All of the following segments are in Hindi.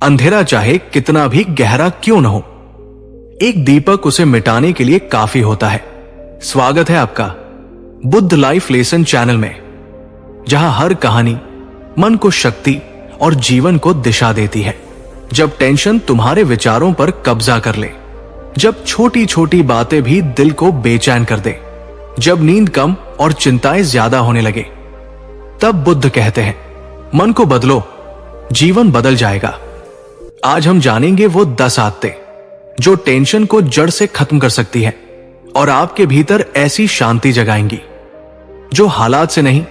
अंधेरा चाहे कितना भी गहरा क्यों न हो, एक दीपक उसे मिटाने के लिए काफी होता है। स्वागत है आपका बुद्ध लाइफ लेसन चैनल में, जहां हर कहानी मन को शक्ति और जीवन को दिशा देती है। जब टेंशन तुम्हारे विचारों पर कब्जा कर ले, जब छोटी छोटी बातें भी दिल को बेचैन कर दे, जब नींद कम और चिंताएं ज्यादा होने लगे, तब बुद्ध कहते हैं मन को बदलो, जीवन बदल जाएगा। आज हम जानेंगे वो 10 आदतें जो टेंशन को जड़ से खत्म कर सकती है और आपके भीतर ऐसी शांति जगाएंगी जो हालात से नहीं,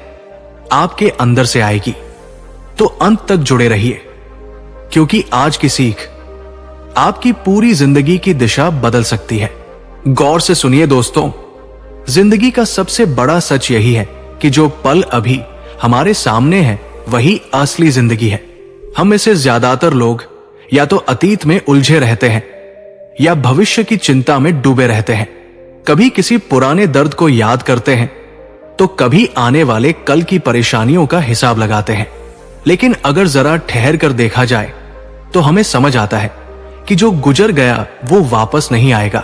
आपके अंदर से आएगी। तो अंत तक जुड़े रहिए, क्योंकि आज की सीख आपकी पूरी जिंदगी की दिशा बदल सकती है। गौर से सुनिए दोस्तों, जिंदगी का सबसे बड़ा सच यही है कि जो पल अभी हमारे सामने है वही असली जिंदगी है। हम में से ज्यादातर लोग या तो अतीत में उलझे रहते हैं या भविष्य की चिंता में डूबे रहते हैं। कभी किसी पुराने दर्द को याद करते हैं तो कभी आने वाले कल की परेशानियों का हिसाब लगाते हैं। लेकिन अगर जरा ठहर कर देखा जाए तो हमें समझ आता है कि जो गुजर गया वो वापस नहीं आएगा,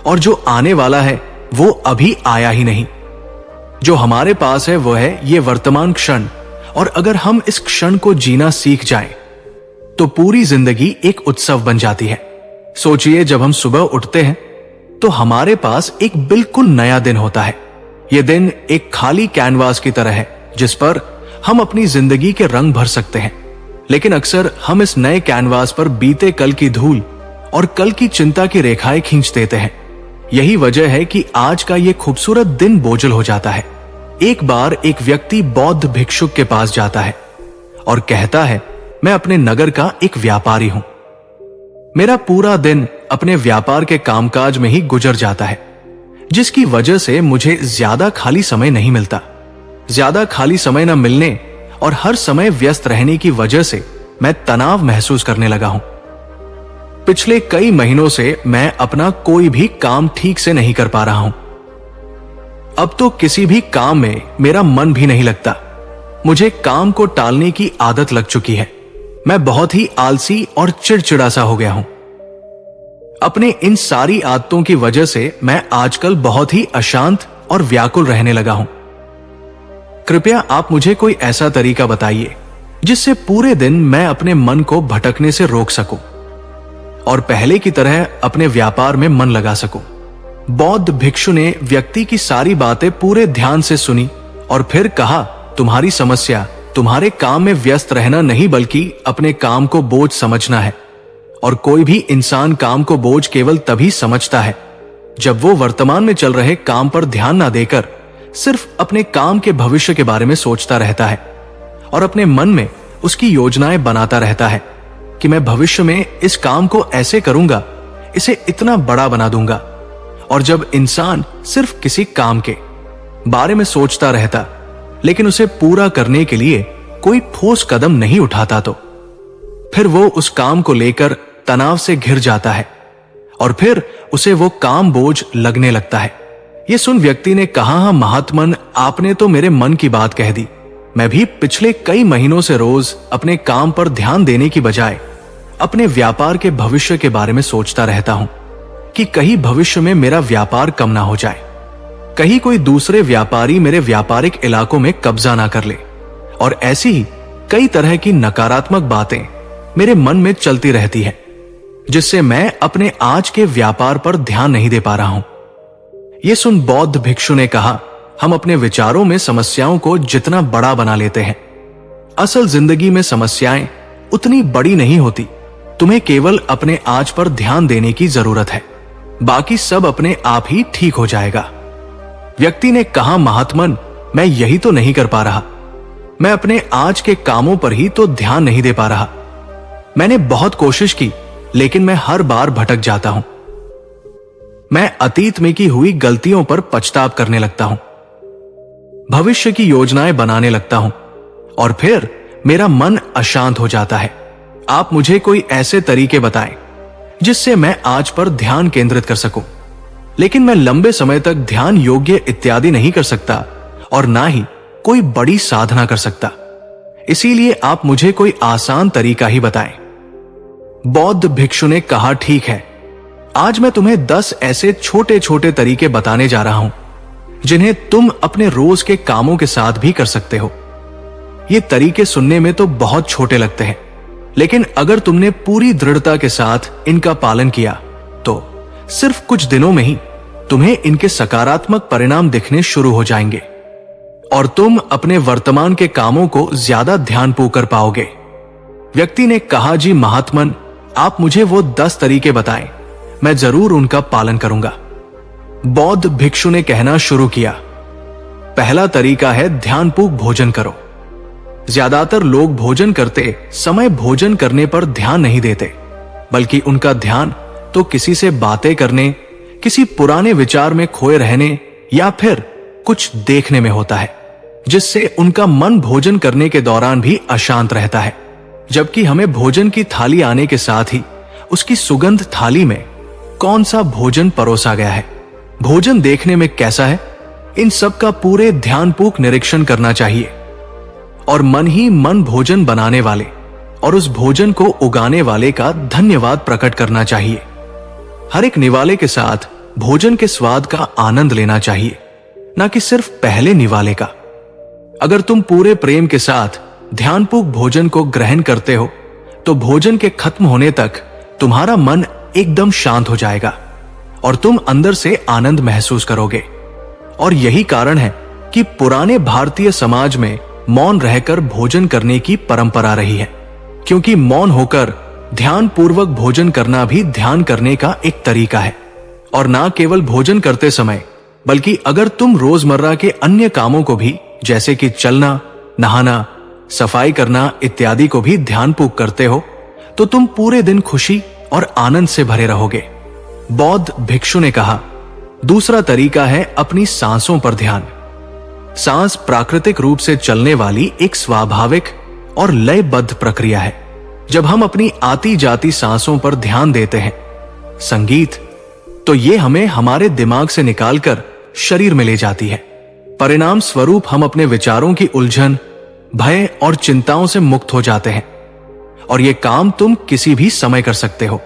और जो आने वाला है वो अभी आया ही नहीं। जो हमारे पास है वो है ये वर्तमान क्षण, और अगर हम इस क्षण को जीना सीख जाएं, तो पूरी जिंदगी एक उत्सव बन जाती है। सोचिए, जब हम सुबह उठते हैं तो हमारे पास एक बिल्कुल नया दिन होता है। यह दिन एक खाली कैनवास की तरह है जिस पर हम अपनी जिंदगी के रंग भर सकते हैं। लेकिन अक्सर हम इस नए कैनवास पर बीते कल की धूल और कल की चिंता की रेखाएं खींच देते हैं। यही वजह है कि आज का ये खूबसूरत दिन बोझल हो जाता है। एक बार एक व्यक्ति बौद्ध भिक्षुक के पास जाता है और कहता है, मैं अपने नगर का एक व्यापारी हूं। मेरा पूरा दिन अपने व्यापार के कामकाज में ही गुजर जाता है, जिसकी वजह से मुझे ज्यादा खाली समय नहीं मिलता। ज्यादा खाली समय न मिलने और हर समय व्यस्त रहने की वजह से मैं तनाव महसूस करने लगा हूं। पिछले कई महीनों से मैं अपना कोई भी काम ठीक से नहीं कर पा रहा हूं। अब तो किसी भी काम में मेरा मन भी नहीं लगता। मुझे काम को टालने की आदत लग चुकी है। मैं बहुत ही आलसी और चिड़चिड़ा सा हो गया हूं। अपने इन सारी आदतों की वजह से मैं आजकल बहुत ही अशांत और व्याकुल रहने लगा हूं। कृपया आप मुझे कोई ऐसा तरीका बताइए जिससे पूरे दिन मैं अपने मन को भटकने से रोक सकूं और पहले की तरह अपने व्यापार में मन लगा सकूं। बौद्ध भिक्षु ने व्यक्ति की सारी बातें पूरे ध्यान से सुनी और फिर कहा, तुम्हारी समस्या तुम्हारे काम में व्यस्त रहना नहीं बल्कि अपने काम को बोझ समझना है। और कोई भी इंसान काम को बोझ केवल तभी समझता है जब वो वर्तमान में चल रहे काम पर ध्यान ना देकर सिर्फ अपने काम के भविष्य के बारे में सोचता रहता है और अपने मन में उसकी योजनाएं बनाता रहता है कि मैं भविष्य में इस काम को ऐसे करूंगा, इसे इतना बड़ा बना दूंगा। और जब इंसान सिर्फ किसी काम के बारे में सोचता रहता लेकिन उसे पूरा करने के लिए कोई ठोस कदम नहीं उठाता, तो फिर वो उस काम को लेकर तनाव से घिर जाता है और फिर उसे वो काम बोझ लगने लगता है। ये सुन व्यक्ति ने कहा, हाँ महात्मन, आपने तो मेरे मन की बात कह दी। मैं भी पिछले कई महीनों से रोज अपने काम पर ध्यान देने की बजाय अपने व्यापार के भविष्य के बारे में सोचता रहता हूं कि कहीं भविष्य में मेरा व्यापार कम ना हो जाए, कहीं कोई दूसरे व्यापारी मेरे व्यापारिक इलाकों में कब्जा ना कर ले। और ऐसी ही कई तरह की नकारात्मक बातें मेरे मन में चलती रहती है, जिससे मैं अपने आज के व्यापार पर ध्यान नहीं दे पा रहा हूं। यह सुन बौद्ध भिक्षु ने कहा, हम अपने विचारों में समस्याओं को जितना बड़ा बना लेते हैं, असल जिंदगी में समस्याएं उतनी बड़ी नहीं होती। तुम्हें केवल अपने आज पर ध्यान देने की जरूरत है, बाकी सब अपने आप ही ठीक हो जाएगा। व्यक्ति ने कहा, महात्मन, मैं यही तो नहीं कर पा रहा। मैं अपने आज के कामों पर ही तो ध्यान नहीं दे पा रहा। मैंने बहुत कोशिश की लेकिन मैं हर बार भटक जाता हूं। मैं अतीत में की हुई गलतियों पर पछतावा करने लगता हूं, भविष्य की योजनाएं बनाने लगता हूं और फिर मेरा मन अशांत हो जाता है। आप मुझे कोई ऐसे तरीके बताएं जिससे मैं आज पर ध्यान केंद्रित कर सकूं, लेकिन मैं लंबे समय तक ध्यान योग्य इत्यादि नहीं कर सकता और ना ही कोई बड़ी साधना कर सकता। इसीलिए आप मुझे कोई आसान तरीका ही बताएं बौद्ध भिक्षु ने कहा, ठीक है, आज मैं तुम्हें 10 ऐसे छोटे छोटे तरीके बताने जा रहा हूं जिन्हें तुम अपने रोज के कामों के साथ भी कर सकते हो। ये तरीके सुनने में तो बहुत छोटे लगते हैं, लेकिन अगर तुमने पूरी दृढ़ता के साथ इनका पालन किया तो सिर्फ कुछ दिनों में ही तुम्हें इनके सकारात्मक परिणाम दिखने शुरू हो जाएंगे और तुम अपने वर्तमान के कामों को ज्यादा ध्यानपूर्वक कर पाओगे। व्यक्ति ने कहा, जी महात्मन, आप मुझे वो 10 तरीके बताएं, मैं जरूर उनका पालन करूंगा। बौद्ध भिक्षु ने कहना शुरू किया, पहला तरीका है ध्यानपूर्वक भोजन करो। ज्यादातर लोग भोजन करते समय भोजन करने पर ध्यान नहीं देते, बल्कि उनका ध्यान तो किसी से बातें करने, किसी पुराने विचार में खोए रहने या फिर कुछ देखने में होता है, जिससे उनका मन भोजन करने के दौरान भी अशांत रहता है। जबकि हमें भोजन की थाली आने के साथ ही उसकी सुगंध, थाली में कौन सा भोजन परोसा गया है, भोजन देखने में कैसा है, इन सब का पूरे ध्यानपूर्वक निरीक्षण करना चाहिए। और मन ही मन भोजन बनाने वाले और उस भोजन को उगाने वाले का धन्यवाद प्रकट करना चाहिए। हर एक निवाले के साथ भोजन के स्वाद का आनंद लेना चाहिए, ना कि सिर्फ पहले निवाले का। अगर तुम पूरे प्रेम के साथ ध्यानपूर्वक भोजन को ग्रहण करते हो तो भोजन के खत्म होने तक तुम्हारा मन एकदम शांत हो जाएगा और तुम अंदर से आनंद महसूस करोगे। और यही कारण है कि पुराने भारतीय समाज में मौन रहकर भोजन करने की परंपरा रही है, क्योंकि मौन होकर ध्यान पूर्वक भोजन करना भी ध्यान करने का एक तरीका है। और ना केवल भोजन करते समय, बल्कि अगर तुम रोजमर्रा के अन्य कामों को भी, जैसे कि चलना, नहाना, सफाई करना इत्यादि को भी ध्यानपूर्वक करते हो तो तुम पूरे दिन खुशी और आनंद से भरे रहोगे। बौद्ध भिक्षु ने कहा, दूसरा तरीका है अपनी सांसों पर ध्यान। सांस प्राकृतिक रूप से चलने वाली एक स्वाभाविक और लयबद्ध प्रक्रिया है। जब हम अपनी आती जाती सांसों पर ध्यान देते हैं, संगीत, तो ये हमें हमारे दिमाग से निकालकर शरीर में ले जाती है। परिणाम स्वरूप हम अपने विचारों की उलझन, भय और चिंताओं से मुक्त हो जाते हैं और ये काम तुम किसी भी समय कर सकते हो।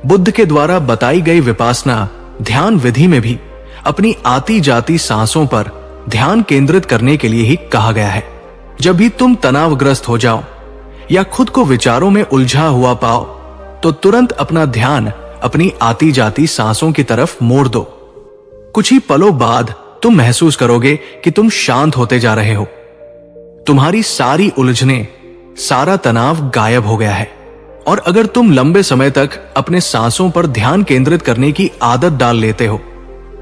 बुद्ध के द्वारा बताई गई विपासना ध्यान विधि में भी अपनी आती जाती सांसों पर ध्यान केंद्रित करने के लिए ही कहा गया है। जब भी तुम तनावग्रस्त हो जाओ या खुद को विचारों में उलझा हुआ पाओ तो तुरंत अपना ध्यान अपनी आती जाती सांसों की तरफ मोड़ दो। कुछ ही पलों बाद तुम महसूस करोगे कि तुम शांत होते जा रहे हो। तुम्हारी सारी उलझने, सारा तनाव गायब हो गया है। और अगर तुम लंबे समय तक अपने सांसों पर ध्यान केंद्रित करने की आदत डाल लेते हो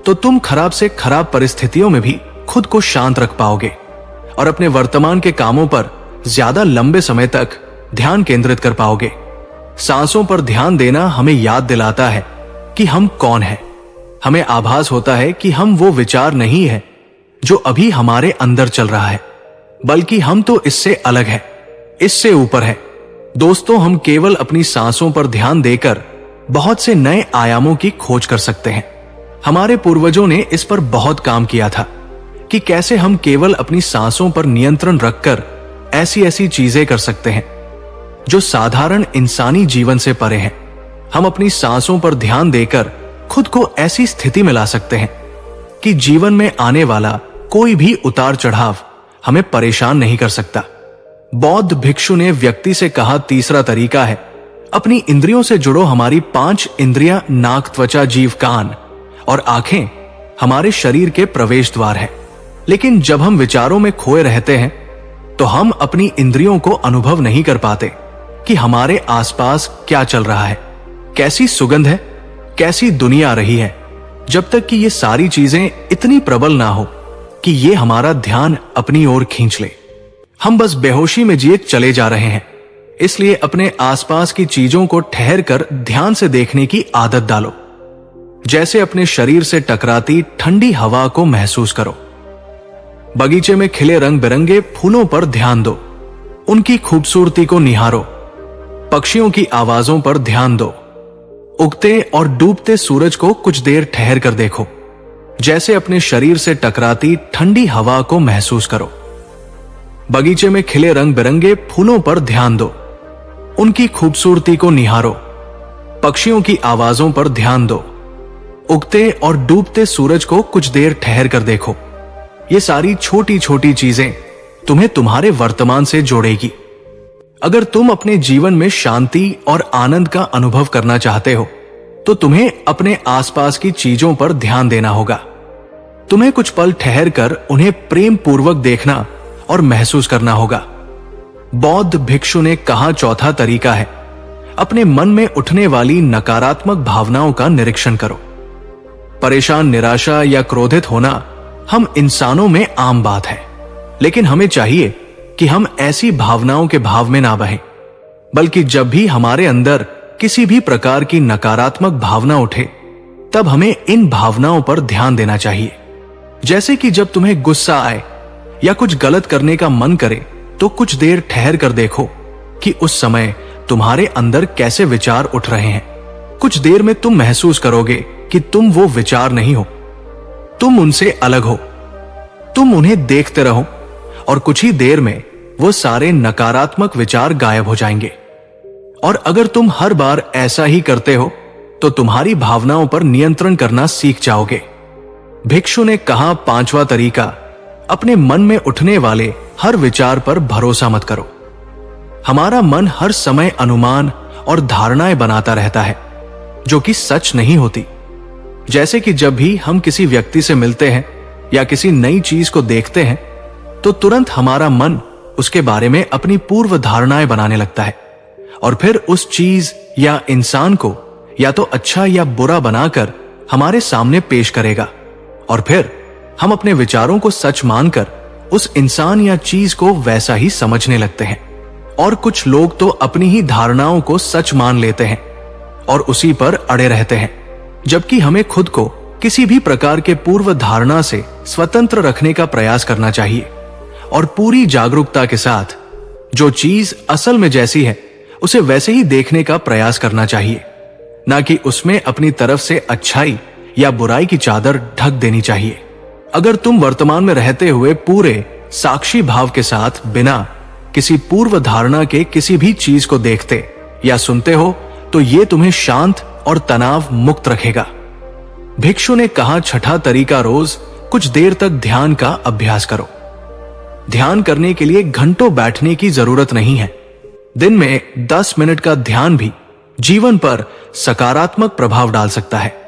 तो तुम खराब से खराब परिस्थितियों में भी खुद को शांत रख पाओगे और अपने वर्तमान के कामों पर ज्यादा लंबे समय तक ध्यान केंद्रित कर पाओगे। सांसों पर ध्यान देना हमें याद दिलाता है कि हम कौन हैं। हमें आभास होता है कि हम वो विचार नहीं है जो अभी हमारे अंदर चल रहा है, बल्कि हम तो इससे अलग है, इससे ऊपर है। दोस्तों, हम केवल अपनी सांसों पर ध्यान देकर बहुत से नए आयामों की खोज कर सकते हैं। हमारे पूर्वजों ने इस पर बहुत काम किया था कि कैसे हम केवल अपनी सांसों पर नियंत्रण रखकर ऐसी ऐसी चीजें कर सकते हैं जो साधारण इंसानी जीवन से परे हैं। हम अपनी सांसों पर ध्यान देकर खुद को ऐसी स्थिति में ला सकते हैं कि जीवन में आने वाला कोई भी उतार चढ़ाव हमें परेशान नहीं कर सकता। बौद्ध भिक्षु ने व्यक्ति से कहा, तीसरा तरीका है अपनी इंद्रियों से जुड़ो। हमारी 5 इंद्रियां, नाक, त्वचा, जीभ, कान और आंखें हमारे शरीर के प्रवेश द्वार है। लेकिन जब हम विचारों में खोए रहते हैं तो हम अपनी इंद्रियों को अनुभव नहीं कर पाते कि हमारे आसपास क्या चल रहा है, कैसी सुगंध है, कैसी दुनिया आ रही है, जब तक कि ये सारी चीजें इतनी प्रबल ना हो कि ये हमारा ध्यान अपनी ओर खींच ले। हम बस बेहोशी में जिए चले जा रहे हैं। इसलिए अपने आसपास की चीजों को ठहर कर ध्यान से देखने की आदत डालो। जैसे अपने शरीर से टकराती ठंडी हवा को महसूस करो। बगीचे में खिले रंग बिरंगे फूलों पर ध्यान दो, उनकी खूबसूरती को निहारो। पक्षियों की आवाजों पर ध्यान दो। उगते और डूबते सूरज को कुछ देर ठहर कर देखो। जैसे अपने शरीर से टकराती ठंडी हवा को महसूस करो। बगीचे में खिले रंग बिरंगे फूलों पर ध्यान दो, उनकी खूबसूरती को निहारो, पक्षियों की आवाजों पर ध्यान दो, उगते और डूबते सूरज को कुछ देर ठहर कर देखो। ये सारी छोटी छोटी चीजें तुम्हें तुम्हारे वर्तमान से जोड़ेगी। अगर तुम अपने जीवन में शांति और आनंद का अनुभव करना चाहते हो तो तुम्हें अपने आसपास की चीजों पर ध्यान देना होगा। तुम्हें कुछ पल ठहर कर उन्हें प्रेम पूर्वक देखना और महसूस करना होगा। बौद्ध भिक्षु ने कहा, चौथा तरीका है अपने मन में उठने वाली नकारात्मक भावनाओं का निरीक्षण करो। परेशान, निराशा या क्रोधित होना हम इंसानों में आम बात है, लेकिन हमें चाहिए कि हम ऐसी भावनाओं के भाव में ना बहें, बल्कि जब भी हमारे अंदर किसी भी प्रकार की नकारात्मक भावना उठे तब हमें इन भावनाओं पर ध्यान देना चाहिए। जैसे कि जब तुम्हें गुस्सा आए या कुछ गलत करने का मन करे तो कुछ देर ठहर कर देखो कि उस समय तुम्हारे अंदर कैसे विचार उठ रहे हैं। कुछ देर में तुम महसूस करोगे कि तुम वो विचार नहीं हो, तुम उनसे अलग हो। तुम उन्हें देखते रहो और कुछ ही देर में वो सारे नकारात्मक विचार गायब हो जाएंगे। और अगर तुम हर बार ऐसा ही करते हो तो तुम्हारी भावनाओं पर नियंत्रण करना सीख जाओगे। भिक्षु ने कहा, पांचवा तरीका अपने मन में उठने वाले हर विचार पर भरोसा मत करो। हमारा मन हर समय अनुमान और धारणाएं बनाता रहता है जो कि सच नहीं होती। जैसे कि जब भी हम किसी व्यक्ति से मिलते हैं या किसी नई चीज को देखते हैं तो तुरंत हमारा मन उसके बारे में अपनी पूर्व धारणाएं बनाने लगता है और फिर उस चीज या इंसान को या तो अच्छा या बुरा बनाकर हमारे सामने पेश करेगा और फिर हम अपने विचारों को सच मानकर उस इंसान या चीज को वैसा ही समझने लगते हैं। और कुछ लोग तो अपनी ही धारणाओं को सच मान लेते हैं और उसी पर अड़े रहते हैं, जबकि हमें खुद को किसी भी प्रकार के पूर्व धारणा से स्वतंत्र रखने का प्रयास करना चाहिए और पूरी जागरूकता के साथ जो चीज असल में जैसी है उसे वैसे ही देखने का प्रयास करना चाहिए, ना कि उसमें अपनी तरफ से अच्छाई या बुराई की चादर ढक देनी चाहिए। अगर तुम वर्तमान में रहते हुए पूरे साक्षी भाव के साथ बिना किसी पूर्व धारणा के किसी भी चीज को देखते या सुनते हो तो ये तुम्हें शांत और तनाव मुक्त रखेगा। भिक्षु ने कहा, छठा तरीका रोज कुछ देर तक ध्यान का अभ्यास करो। ध्यान करने के लिए घंटों बैठने की जरूरत नहीं है। दिन में 10 मिनट का ध्यान भी जीवन पर सकारात्मक प्रभाव डाल सकता है।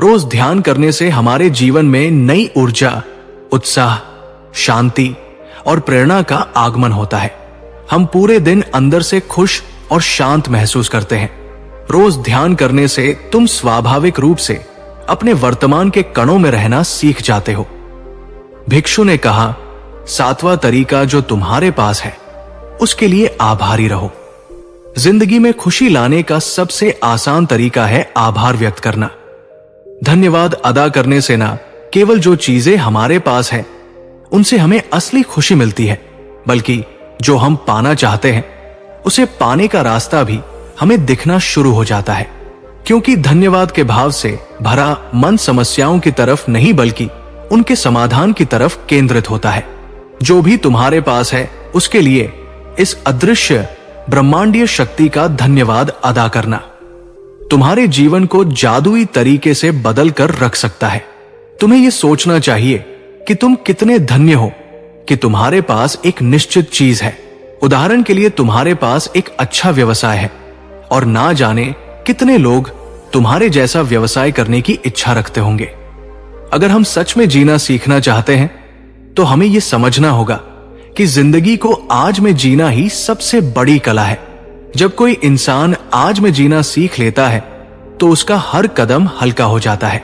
रोज ध्यान करने से हमारे जीवन में नई ऊर्जा, उत्साह, शांति और प्रेरणा का आगमन होता है। हम पूरे दिन अंदर से खुश और शांत महसूस करते हैं। रोज ध्यान करने से तुम स्वाभाविक रूप से अपने वर्तमान के कणों में रहना सीख जाते हो। भिक्षु ने कहा, सातवां तरीका जो तुम्हारे पास है उसके लिए आभारी रहो। जिंदगी में खुशी लाने का सबसे आसान तरीका है आभार व्यक्त करना। धन्यवाद अदा करने से ना केवल जो चीजें हमारे पास है उनसे हमें असली खुशी मिलती है, बल्कि जो हम पाना चाहते हैं उसे पाने का रास्ता भी हमें दिखना शुरू हो जाता है। क्योंकि धन्यवाद के भाव से भरा मन समस्याओं की तरफ नहीं बल्कि उनके समाधान की तरफ केंद्रित होता है। जो भी तुम्हारे पास है उसके लिए इस अदृश्य ब्रह्मांडीय शक्ति का धन्यवाद अदा करना तुम्हारे जीवन को जादुई तरीके से बदल कर रख सकता है। तुम्हें यह सोचना चाहिए कि तुम कितने धन्य हो कि तुम्हारे पास एक निश्चित चीज है। उदाहरण के लिए तुम्हारे पास एक अच्छा व्यवसाय है और ना जाने कितने लोग तुम्हारे जैसा व्यवसाय करने की इच्छा रखते होंगे। अगर हम सच में जीना सीखना चाहते हैं तो हमें यह समझना होगा कि जिंदगी को आज में जीना ही सबसे बड़ी कला है। जब कोई इंसान आज में जीना सीख लेता है तो उसका हर कदम हल्का हो जाता है,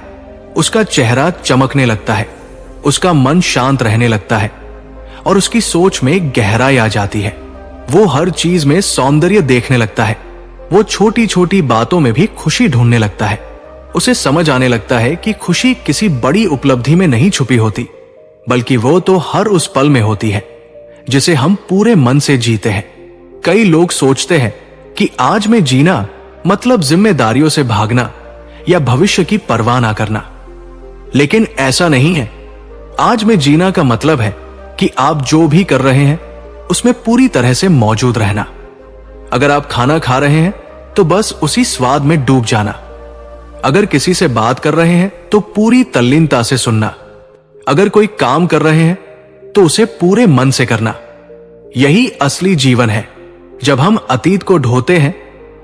उसका चेहरा चमकने लगता है, उसका मन शांत रहने लगता है और उसकी सोच में गहराई आ जाती है। वो हर चीज में सौंदर्य देखने लगता है, वो छोटी छोटी बातों में भी खुशी ढूंढने लगता है। उसे समझ आने लगता है कि खुशी किसी बड़ी उपलब्धि में नहीं छुपी होती, बल्कि वो तो हर उस पल में होती है जिसे हम पूरे मन से जीते हैं। कई लोग सोचते हैं कि आज में जीना मतलब जिम्मेदारियों से भागना या भविष्य की परवाह ना करना, लेकिन ऐसा नहीं है। आज में जीना का मतलब है कि आप जो भी कर रहे हैं उसमें पूरी तरह से मौजूद रहना। अगर आप खाना खा रहे हैं तो बस उसी स्वाद में डूब जाना। अगर किसी से बात कर रहे हैं तो पूरी तल्लीनता से सुनना। अगर कोई काम कर रहे हैं तो उसे पूरे मन से करना। यही असली जीवन है। जब हम अतीत को ढोते हैं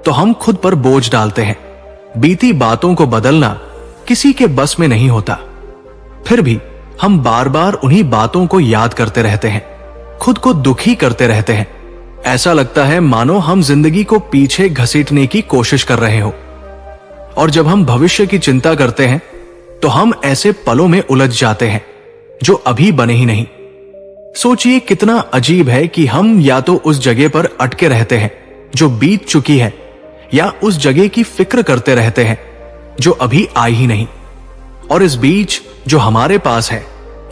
तो हम खुद पर बोझ डालते हैं। बीती बातों को बदलना किसी के बस में नहीं होता। फिर भी हम बार बार उन्हीं बातों को याद करते रहते हैं, खुद को दुखी करते रहते हैं। ऐसा लगता है मानो हम जिंदगी को पीछे घसीटने की कोशिश कर रहे हो। और जब हम भविष्य की चिंता करते हैं तो हम ऐसे पलों में उलझ जाते हैं जो अभी बने ही नहीं। सोचिए कितना अजीब है कि हम या तो उस जगह पर अटके रहते हैं जो बीत चुकी है, या उस जगह की फिक्र करते रहते हैं जो अभी आई ही नहीं। और इस बीच जो हमारे पास है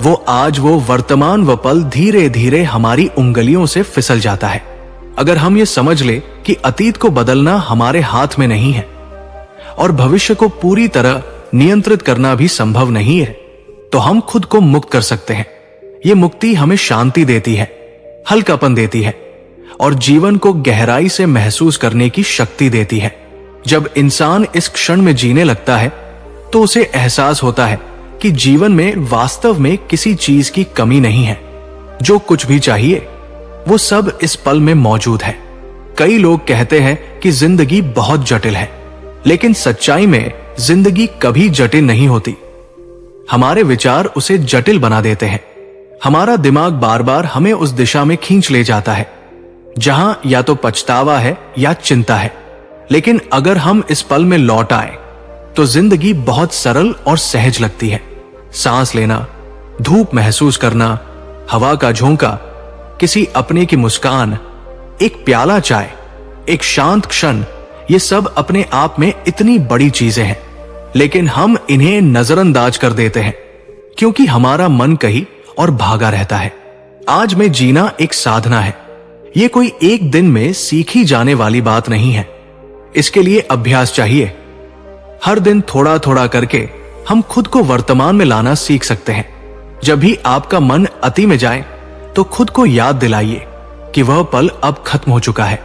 वो आज, वो वर्तमान व पल धीरे धीरे हमारी उंगलियों से फिसल जाता है। अगर हम ये समझ ले कि अतीत को बदलना हमारे हाथ में नहीं है और भविष्य को पूरी तरह नियंत्रित करना भी संभव नहीं है, तो हम खुद को मुक्त कर सकते हैं। ये मुक्ति हमें शांति देती है, हल्कापन देती है और जीवन को गहराई से महसूस करने की शक्ति देती है। जब इंसान इस क्षण में जीने लगता है तो उसे एहसास होता है कि जीवन में वास्तव में किसी चीज की कमी नहीं है। जो कुछ भी चाहिए वो सब इस पल में मौजूद है। कई लोग कहते हैं कि जिंदगी बहुत जटिल है, लेकिन सच्चाई में जिंदगी कभी जटिल नहीं होती। हमारे विचार उसे जटिल बना देते हैं। हमारा दिमाग बार बार हमें उस दिशा में खींच ले जाता है जहां या तो पछतावा है या चिंता है। लेकिन अगर हम इस पल में लौट आए तो जिंदगी बहुत सरल और सहज लगती है। सांस लेना, धूप महसूस करना, हवा का झोंका, किसी अपने की मुस्कान, एक प्याला चाय, एक शांत क्षण, ये सब अपने आप में इतनी बड़ी चीजें हैं, लेकिन हम इन्हें नजरअंदाज कर देते हैं क्योंकि हमारा मन कहीं और भागा रहता है। आज में जीना एक साधना है। ये कोई एक दिन में सीखी जाने वाली बात नहीं है। इसके लिए अभ्यास चाहिए। हर दिन थोड़ा थोड़ा करके हम खुद को वर्तमान में लाना सीख सकते हैं। जब भी आपका मन अति में जाए तो खुद को याद दिलाइए कि वह पल अब खत्म हो चुका है।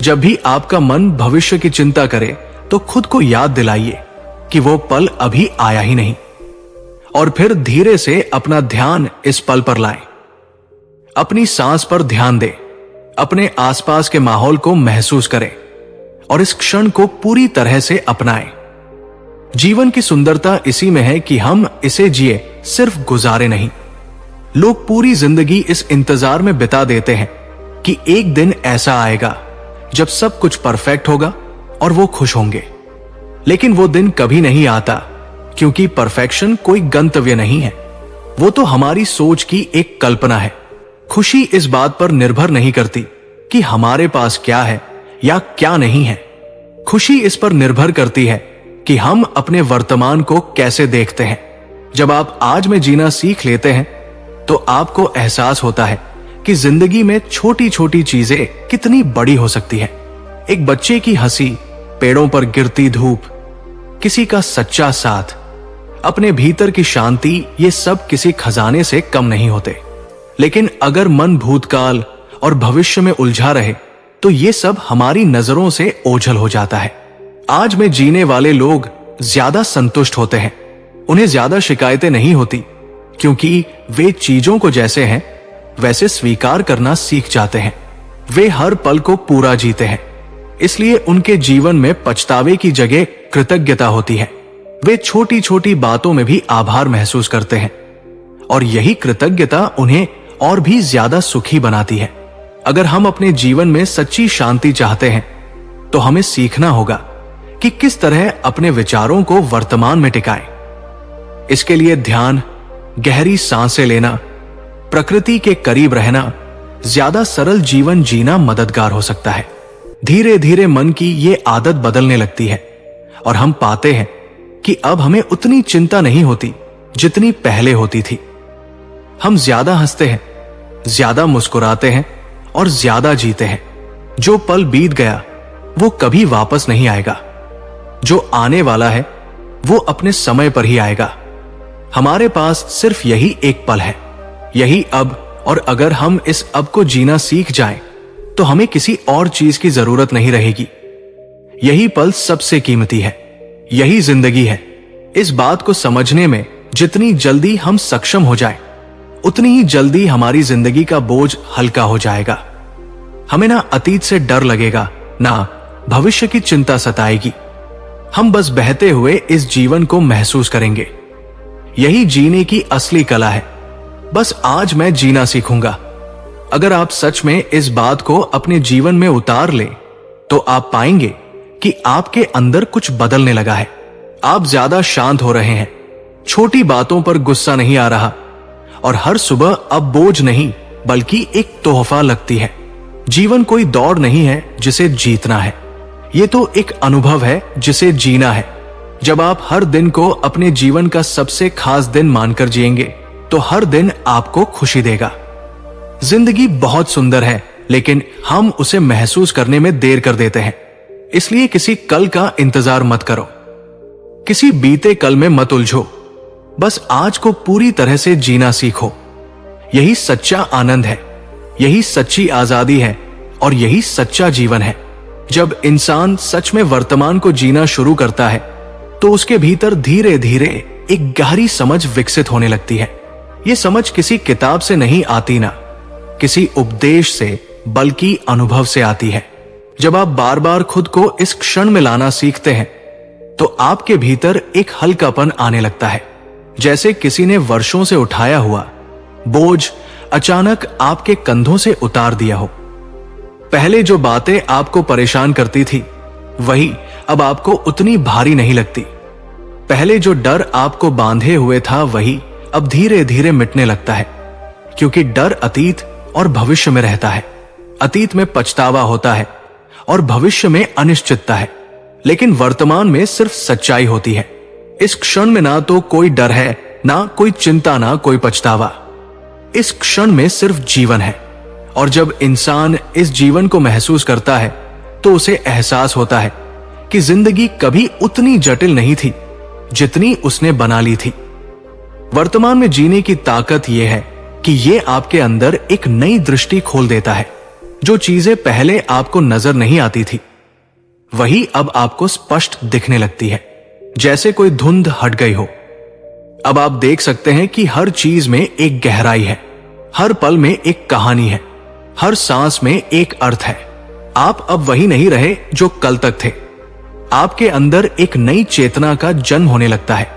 जब भी आपका मन भविष्य की चिंता करे तो खुद को याद दिलाइए कि वो पल अभी आया ही नहीं। और फिर धीरे से अपना ध्यान इस पल पर लाएं। अपनी सांस पर ध्यान दें, अपने आसपास के माहौल को महसूस करें और इस क्षण को पूरी तरह से अपनाएं। जीवन की सुंदरता इसी में है कि हम इसे जिए, सिर्फ गुजारे नहीं। लोग पूरी जिंदगी इस इंतजार में बिता देते हैं कि एक दिन ऐसा आएगा जब सब कुछ परफेक्ट होगा और वो खुश होंगे। लेकिन वो दिन कभी नहीं आता, क्योंकि परफेक्शन कोई गंतव्य नहीं है, वो तो हमारी सोच की एक कल्पना है। खुशी इस बात पर निर्भर नहीं करती कि हमारे पास क्या है या क्या नहीं है। खुशी इस पर निर्भर करती है कि हम अपने वर्तमान को कैसे देखते हैं। जब आप आज में जीना सीख लेते हैं तो आपको एहसास होता है कि जिंदगी में छोटी छोटी चीजें कितनी बड़ी हो सकती है। एक बच्चे की हंसी, पेड़ों पर गिरती धूप, किसी का सच्चा साथ, अपने भीतर की शांति, ये सब किसी खजाने से कम नहीं होते। लेकिन अगर मन भूतकाल और भविष्य में उलझा रहे तो ये सब हमारी नजरों से ओझल हो जाता है। आज में जीने वाले लोग ज्यादा संतुष्ट होते हैं, उन्हें ज्यादा शिकायतें नहीं होती, क्योंकि वे चीजों को जैसे हैं वैसे स्वीकार करना सीख जाते हैं। वे हर पल को पूरा जीते हैं, इसलिए उनके जीवन में पछतावे की जगह कृतज्ञता होती है। वे छोटी छोटी बातों में भी आभार महसूस करते हैं और यही कृतज्ञता उन्हें और भी ज्यादा सुखी बनाती है। अगर हम अपने जीवन में सच्ची शांति चाहते हैं तो हमें सीखना होगा कि किस तरह अपने विचारों को वर्तमान में टिकाएं। इसके लिए ध्यान, गहरी सांसें लेना, प्रकृति के करीब रहना, ज्यादा सरल जीवन जीना मददगार हो सकता है। धीरे धीरे मन की ये आदत बदलने लगती है और हम पाते हैं कि अब हमें उतनी चिंता नहीं होती जितनी पहले होती थी। हम ज्यादा हंसते हैं, ज्यादा मुस्कुराते हैं और ज्यादा जीते हैं। जो पल बीत गया वो कभी वापस नहीं आएगा। जो आने वाला है वो अपने समय पर ही आएगा। हमारे पास सिर्फ यही एक पल है, यही अब। और अगर हम इस अब को जीना सीख जाएं, तो हमें किसी और चीज की जरूरत नहीं रहेगी। यही पल सबसे कीमती है, यही जिंदगी है। इस बात को समझने में जितनी जल्दी हम सक्षम हो जाएं, उतनी ही जल्दी हमारी जिंदगी का बोझ हल्का हो जाएगा। हमें ना अतीत से डर लगेगा, ना भविष्य की चिंता सताएगी। हम बस बहते हुए इस जीवन को महसूस करेंगे। यही जीने की असली कला है। बस आज मैं जीना सीखूंगा। अगर आप सच में इस बात को अपने जीवन में उतार ले, तो आप पाएंगे कि आपके अंदर कुछ बदलने लगा है। आप ज्यादा शांत हो रहे हैं, छोटी बातों पर गुस्सा नहीं आ रहा, और हर सुबह अब बोझ नहीं बल्कि एक तोहफा लगती है। जीवन कोई दौड़ नहीं है जिसे जीतना है, ये तो एक अनुभव है जिसे जीना है। जब आप हर दिन को अपने जीवन का सबसे खास दिन मानकर जिएंगे, तो हर दिन आपको खुशी देगा। जिंदगी बहुत सुंदर है, लेकिन हम उसे महसूस करने में देर कर देते हैं। इसलिए किसी कल का इंतजार मत करो, किसी बीते कल में मत उलझो। बस आज को पूरी तरह से जीना सीखो। यही सच्चा आनंद है, यही सच्ची आजादी है, और यही सच्चा जीवन है। जब इंसान सच में वर्तमान को जीना शुरू करता है, तो उसके भीतर धीरे धीरे एक गहरी समझ विकसित होने लगती है। ये समझ किसी किताब से नहीं आती, ना किसी उपदेश से, बल्कि अनुभव से आती है। जब आप बार बार खुद को इस क्षण में लाना सीखते हैं, तो आपके भीतर एक हल्कापन आने लगता है, जैसे किसी ने वर्षों से उठाया हुआ बोझ अचानक आपके कंधों से उतार दिया हो। पहले जो बातें आपको परेशान करती थी, वही अब आपको उतनी भारी नहीं लगती। पहले जो डर आपको बांधे हुए था, वही अब धीरे धीरे मिटने लगता है, क्योंकि डर अतीत और भविष्य में रहता है। अतीत में पछतावा होता है और भविष्य में अनिश्चितता है, लेकिन वर्तमान में सिर्फ सच्चाई होती है। इस क्षण में ना तो कोई डर है, ना कोई चिंता, ना कोई पछतावा। इस क्षण में सिर्फ जीवन है। और जब इंसान इस जीवन को महसूस करता है, तो उसे एहसास होता है कि जिंदगी कभी उतनी जटिल नहीं थी जितनी उसने बना ली थी। वर्तमान में जीने की ताकत यह है कि ये आपके अंदर एक नई दृष्टि खोल देता है। जो चीजें पहले आपको नजर नहीं आती थी, वही अब आपको स्पष्ट दिखने लगती है, जैसे कोई धुंध हट गई हो। अब आप देख सकते हैं कि हर चीज में एक गहराई है, हर पल में एक कहानी है, हर सांस में एक अर्थ है। आप अब वही नहीं रहे जो कल तक थे। आपके अंदर एक नई चेतना का जन्म होने लगता है।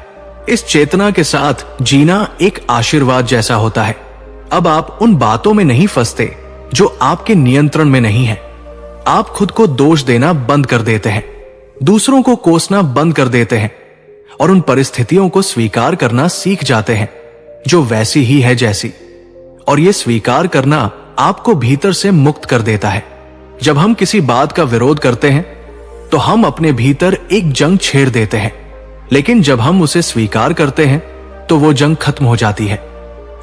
इस चेतना के साथ जीना एक आशीर्वाद जैसा होता है। अब आप उन बातों में नहीं फंसते जो आपके नियंत्रण में नहीं है। आप खुद को दोष देना बंद कर देते हैं, दूसरों को कोसना बंद कर देते हैं, और उन परिस्थितियों को स्वीकार करना सीख जाते हैं जो वैसी ही है जैसी। और ये स्वीकार करना आपको भीतर से मुक्त कर देता है। जब हम किसी बात का विरोध करते हैं, तो हम अपने भीतर एक जंग छेड़ देते हैं, लेकिन जब हम उसे स्वीकार करते हैं, तो वो जंग खत्म हो जाती है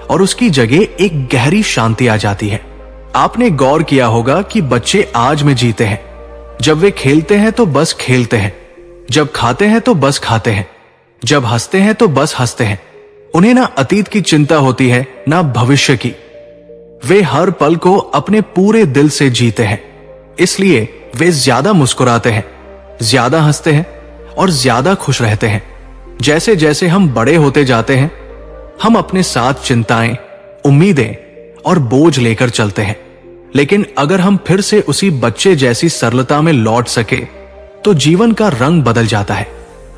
और उसकी जगह एक गहरी शांति आ जाती है। आपने गौर किया होगा कि बच्चे आज में जीते हैं। जब वे खेलते हैं तो बस खेलते हैं, जब खाते हैं तो बस खाते हैं, जब हंसते हैं तो बस हंसते हैं। उन्हें ना अतीत की चिंता होती है, ना भविष्य की। वे हर पल को अपने पूरे दिल से जीते हैं। इसलिए वे ज्यादा मुस्कुराते हैं, ज्यादा हंसते हैं और ज्यादा खुश रहते हैं। जैसे जैसे हम बड़े होते जाते हैं, हम अपने साथ चिंताएं, उम्मीदें और बोझ लेकर चलते हैं। लेकिन अगर हम फिर से उसी बच्चे जैसी सरलता में लौट सके, तो जीवन का रंग बदल जाता है।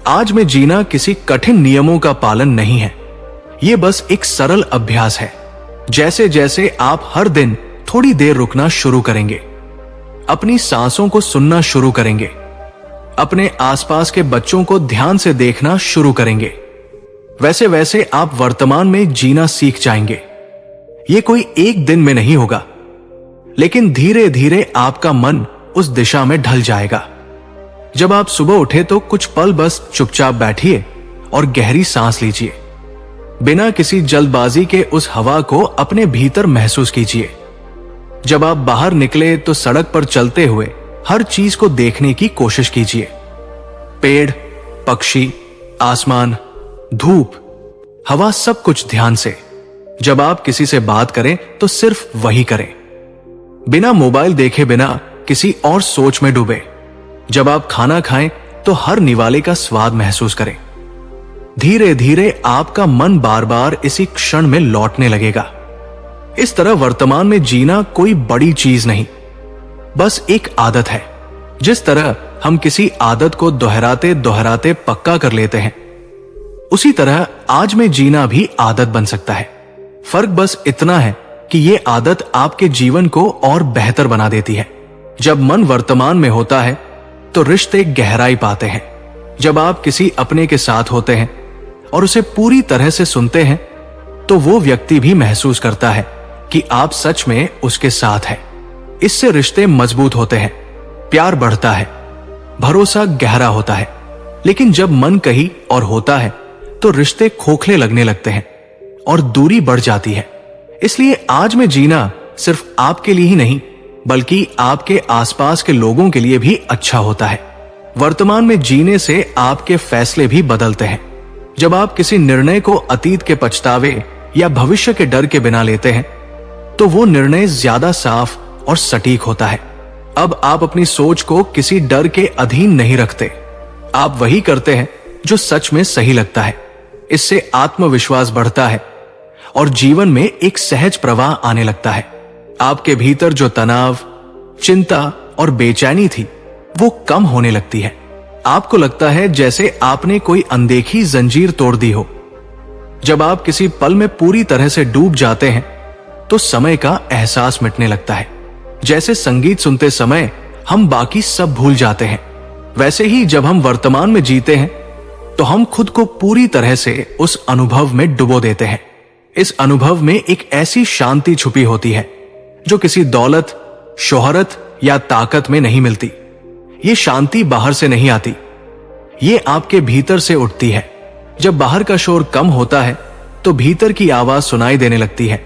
आज में जीना किसी कठिन नियमों का पालन नहीं है, यह बस एक सरल अभ्यास है। जैसे जैसे आप हर दिन थोड़ी देर रुकना शुरू करेंगे, अपनी सांसों को सुनना शुरू करेंगे, अपने आसपास के बच्चों को ध्यान से देखना शुरू करेंगे, वैसे वैसे आप वर्तमान में जीना सीख जाएंगे। ये कोई एक दिन में नहीं होगा, लेकिन धीरे धीरे आपका मन उस दिशा में ढल जाएगा। जब आप सुबह उठे तो कुछ पल बस चुपचाप बैठिए और गहरी सांस लीजिए। बिना किसी जल्दबाजी के उस हवा को अपने भीतर महसूस कीजिए। जब आप बाहर निकले तो सड़क पर चलते हुए हर चीज को देखने की कोशिश कीजिए। पेड़, पक्षी, आसमान, धूप, हवा, सब कुछ ध्यान से। जब आप किसी से बात करें तो सिर्फ वही करें, बिना मोबाइल देखे, बिना किसी और सोच में डूबे। जब आप खाना खाएं तो हर निवाले का स्वाद महसूस करें। धीरे धीरे आपका मन बार बार इसी क्षण में लौटने लगेगा। इस तरह वर्तमान में जीना कोई बड़ी चीज नहीं, बस एक आदत है। जिस तरह हम किसी आदत को दोहराते दोहराते पक्का कर लेते हैं, उसी तरह आज में जीना भी आदत बन सकता है। फर्क बस इतना है कि ये आदत आपके जीवन को और बेहतर बना देती है। जब मन वर्तमान में होता है तो रिश्ते गहराई पाते हैं। जब आप किसी अपने के साथ होते हैं और उसे पूरी तरह से सुनते हैं, तो वो व्यक्ति भी महसूस करता है कि आप सच में उसके साथ हैं। इससे रिश्ते मजबूत होते हैं, प्यार बढ़ता है, भरोसा गहरा होता है। लेकिन जब मन कहीं और होता है तो रिश्ते खोखले लगने लगते हैं और दूरी बढ़ जाती है। इसलिए आज में जीना सिर्फ आपके लिए ही नहीं, बल्कि आपके आसपास के लोगों के लिए भी अच्छा होता है। वर्तमान में जीने से आपके फैसले भी बदलते हैं। जब आप किसी निर्णय को अतीत के पछतावे या भविष्य के डर के बिना लेते हैं, तो वो निर्णय ज्यादा साफ और सटीक होता है। अब आप अपनी सोच को किसी डर के अधीन नहीं रखते। आप वही करते हैं जो सच में सही लगता है। इससे आत्मविश्वास बढ़ता है और जीवन में एक सहज प्रवाह आने लगता है। आपके भीतर जो तनाव, चिंता और बेचैनी थी, वो कम होने लगती है। आपको लगता है जैसे आपने कोई अनदेखी जंजीर तोड़ दी हो। जब आप किसी पल में पूरी तरह से डूब जाते हैं, तो समय का एहसास मिटने लगता है। जैसे संगीत सुनते समय हम बाकी सब भूल जाते हैं, वैसे ही जब हम वर्तमान में जीते हैं तो हम खुद को पूरी तरह से उस अनुभव में डुबो देते हैं। इस अनुभव में एक ऐसी शांति छुपी होती है जो किसी दौलत, शोहरत या ताकत में नहीं मिलती। ये शांति बाहर से नहीं आती, ये आपके भीतर से उठती है। जब बाहर का शोर कम होता है तो भीतर की आवाज सुनाई देने लगती है,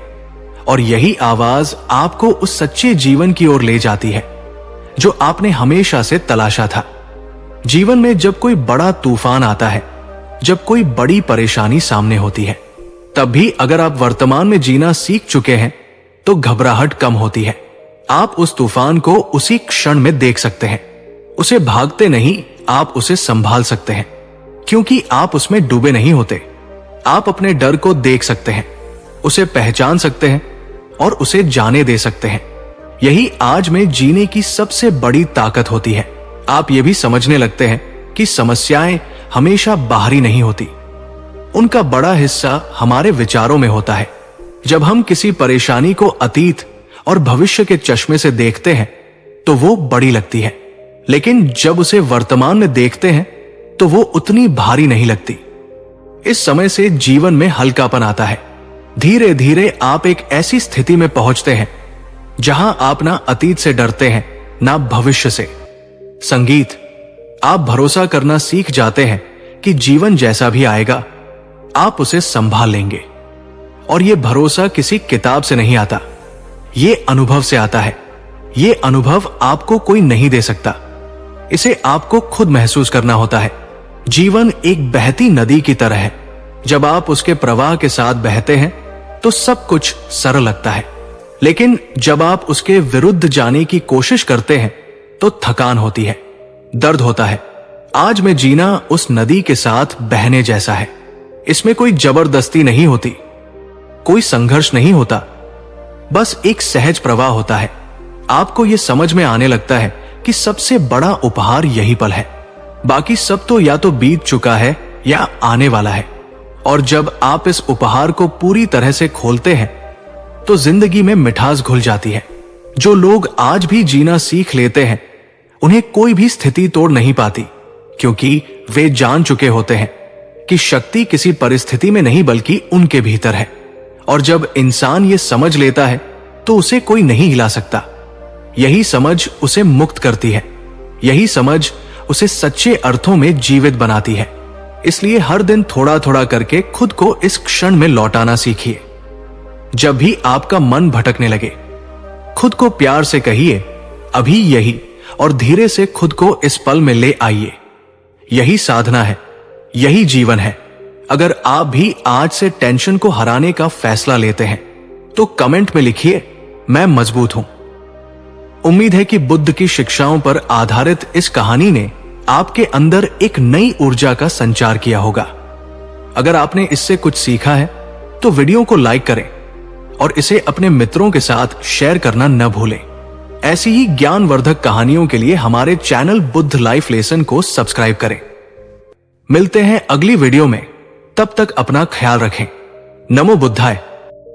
और यही आवाज आपको उस सच्चे जीवन की ओर ले जाती है जो आपने हमेशा से तलाशा था। जीवन में जब कोई बड़ा तूफान आता है, जब कोई बड़ी परेशानी सामने होती है, तब भी अगर आप वर्तमान में जीना सीख चुके हैं तो घबराहट कम होती है। आप उस तूफान को उसी क्षण में देख सकते हैं। उसे भागते नहीं, आप उसे संभाल सकते हैं, क्योंकि आप उसमें डूबे नहीं होते। आप अपने डर को देख सकते हैं, उसे पहचान सकते हैं और उसे जाने दे सकते हैं। यही आज में जीने की सबसे बड़ी ताकत होती है। आप ये भी समझने लगते हैं कि समस्याएं हमेशा बाहरी नहीं होती, उनका बड़ा हिस्सा हमारे विचारों में होता है। जब हम किसी परेशानी को अतीत और भविष्य के चश्मे से देखते हैं तो वो बड़ी लगती है, लेकिन जब उसे वर्तमान में देखते हैं तो वो उतनी भारी नहीं लगती। इस समय से जीवन में हल्कापन आता है। धीरे धीरे आप एक ऐसी स्थिति में पहुंचते हैं जहां आप ना अतीत से डरते हैं, ना भविष्य से। संगीत, आप भरोसा करना सीख जाते हैं कि जीवन जैसा भी आएगा, आप उसे संभाल लेंगे। और यह भरोसा किसी किताब से नहीं आता, ये अनुभव से आता है। ये अनुभव आपको कोई नहीं दे सकता, इसे आपको खुद महसूस करना होता है। जीवन एक बहती नदी की तरह है। जब आप उसके प्रवाह के साथ बहते हैं तो सब कुछ सरल लगता है, लेकिन जब आप उसके विरुद्ध जाने की कोशिश करते हैं तो थकान होती है, दर्द होता है। आज में जीना उस नदी के साथ बहने जैसा है। इसमें कोई जबरदस्ती नहीं होती, कोई संघर्ष नहीं होता, बस एक सहज प्रवाह होता है। आपको यह समझ में आने लगता है कि सबसे बड़ा उपहार यही पल है, बाकी सब तो या तो बीत चुका है या आने वाला है। और जब आप इस उपहार को पूरी तरह से खोलते हैं तो जिंदगी में मिठास घुल जाती है। जो लोग आज भी जीना सीख लेते हैं, उन्हें कोई भी स्थिति तोड़ नहीं पाती, क्योंकि वे जान चुके होते हैं कि शक्ति किसी परिस्थिति में नहीं बल्कि उनके भीतर है। और जब इंसान ये समझ लेता है तो उसे कोई नहीं हिला सकता। यही समझ उसे मुक्त करती है, यही समझ उसे सच्चे अर्थों में जीवित बनाती है। इसलिए हर दिन थोड़ा थोड़ा करके खुद को इस क्षण में लौटाना सीखिए। जब भी आपका मन भटकने लगे, खुद को प्यार से कहिए, अभी यही, और धीरे से खुद को इस पल में ले आइए। यही साधना है, यही जीवन है। अगर आप भी आज से टेंशन को हराने का फैसला लेते हैं तो कमेंट में लिखिए, मैं मजबूत हूं। उम्मीद है कि बुद्ध की शिक्षाओं पर आधारित इस कहानी ने आपके अंदर एक नई ऊर्जा का संचार किया होगा। अगर आपने इससे कुछ सीखा है तो वीडियो को लाइक करें और इसे अपने मित्रों के साथ शेयर करना न भूलें। ऐसी ही ज्ञानवर्धक कहानियों के लिए हमारे चैनल बुद्ध लाइफ लेसन को सब्सक्राइब करें। मिलते हैं अगली वीडियो में, तब तक अपना ख्याल रखें। नमो बुद्धाय।